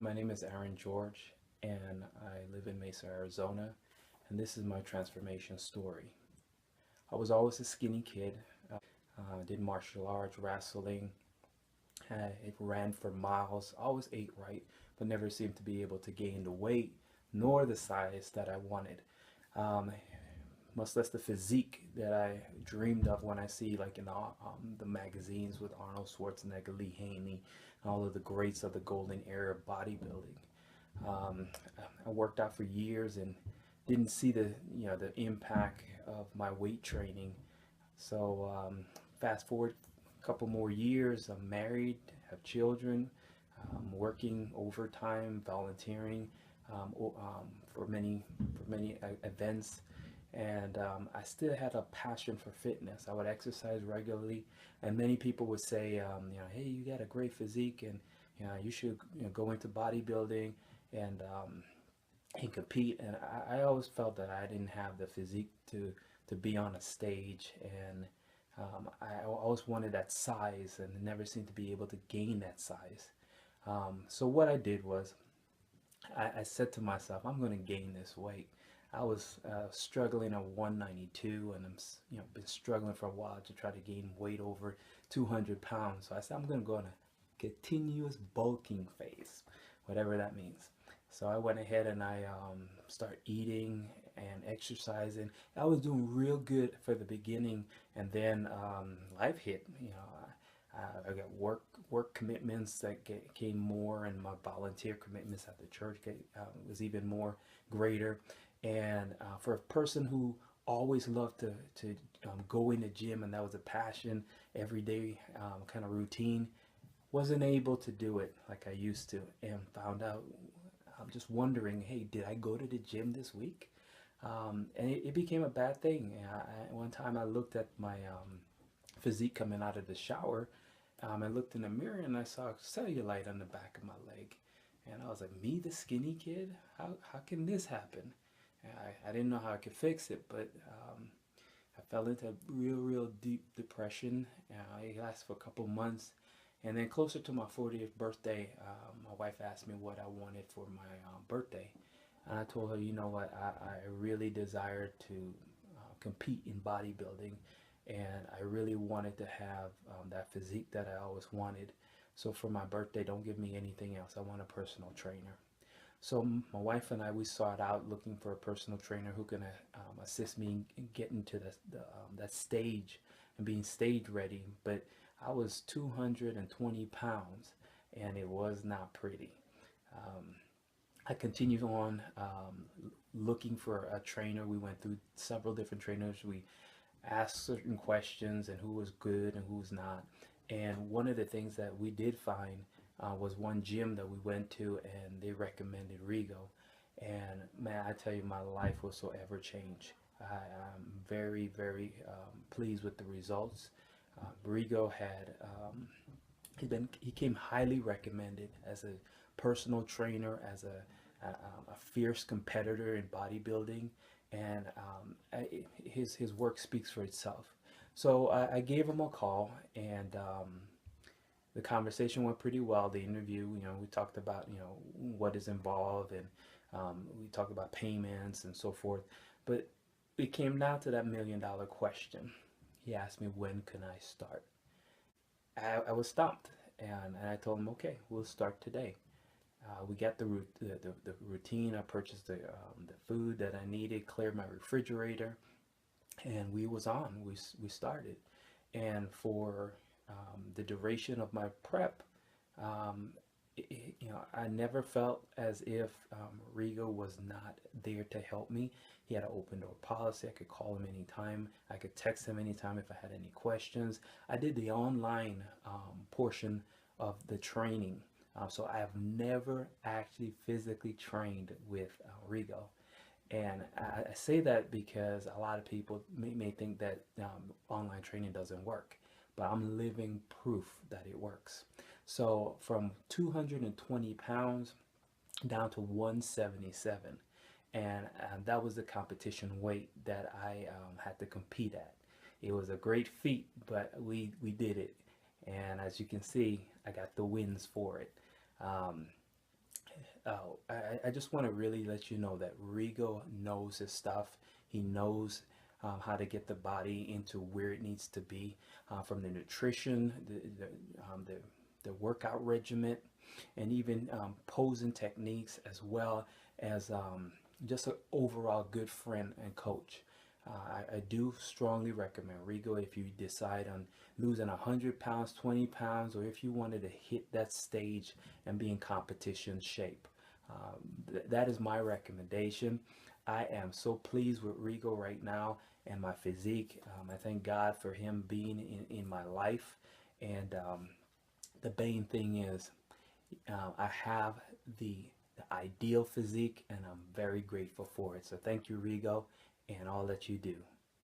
My name is Aaron George, and I live in Mesa, Arizona, and this is my transformation story. I was always a skinny kid. Did martial arts, wrestling. I ran for miles. Always ate right, but never seemed to be able to gain the weight nor the size that I wanted. Um, Much less the physique that I dreamed of when I see like in the magazines with Arnold Schwarzenegger, Lee Haney, and all of the greats of the golden era of bodybuilding. Um, I worked out for years and didn't see the impact of my weight training. So fast forward a couple more years, I'm married, have children, working overtime, volunteering for many events, and I still had a passion for fitness. I would exercise regularly, and many people would say, hey, you got a great physique, and you should go into bodybuilding and compete. And I always felt that I didn't have the physique to be on a stage, and I always wanted that size, and never seemed to be able to gain that size. So what I did was I said to myself, I'm going to gain this weight. I was struggling at 192, and been struggling for a while to try to gain weight over 200 pounds. So I said I'm going to go on a continuous bulking phase, whatever that means. So I went ahead and I started eating and exercising. I was doing real good for the beginning, and then life hit. I got work commitments that came more, and my volunteer commitments at the church was even more greater. And for a person who always loved to go in the gym, and that was a passion, every day kind of routine, wasn't able to do it like I used to, and found out. I'm just wondering, hey, did I go to the gym this week? And it became a bad thing. One time I looked at my physique coming out of the shower. I looked in the mirror and I saw cellulite on the back of my leg. And I was like, me, the skinny kid? How can this happen? And I didn't know how I could fix it, but I fell into real deep depression. It lasted for a couple months. And then closer to my 40th birthday, my wife asked me what I wanted for my birthday. And I told her, you know what, I really desired to compete in bodybuilding, and I really wanted to have that physique that I always wanted. So for my birthday, don't give me anything else. I want a personal trainer. So my wife and I, we sought out looking for a personal trainer who can assist me in getting to that stage and being stage ready. But I was 220 pounds, and it was not pretty. Um, I continued on looking for a trainer. We went through several different trainers. We asked certain questions and who was good and who was not. And one of the things that we did find was one gym that we went to, and they recommended Rigo. And man, I tell you, my life was so ever changed. I'm very pleased with the results. Rigo had he came highly recommended as a personal trainer, as a fierce competitor in bodybuilding, and his work speaks for itself. So I gave him a call, and the conversation went pretty well. The interview, we talked about what is involved, and we talked about payments and so forth. But it came down to that $1 million question. He asked me, when can I start? I was stumped, and I told him, okay, we'll start today. We got the routine. I purchased the food that I needed, cleared my refrigerator, and we was on. We started, and for the duration of my prep, um, I never felt as if Rigo was not there to help me. He had an open door policy. I could call him anytime. I could text him anytime if I had any questions. I did the online portion of the training. So I have never actually physically trained with Rigo. And I say that because a lot of people may think that online training doesn't work, but I'm living proof that it works. So from 220 pounds down to 177, and that was the competition weight that I had to compete at. It was a great feat, but we did it, and as you can see, I got the wins for it. Um, I just want to really let you know that Rigo knows his stuff. He knows how to get the body into where it needs to be, from the nutrition, the workout regimen, and even posing techniques, as well as just an overall good friend and coach. I do strongly recommend Rigo if you decide on losing 100 pounds, 20 pounds, or if you wanted to hit that stage and be in competition shape. That is my recommendation. I am so pleased with Rigo right now and my physique. I thank God for him being in my life. And the main thing is, I have the ideal physique, and I'm very grateful for it. So thank you, Rigo, and all that you do.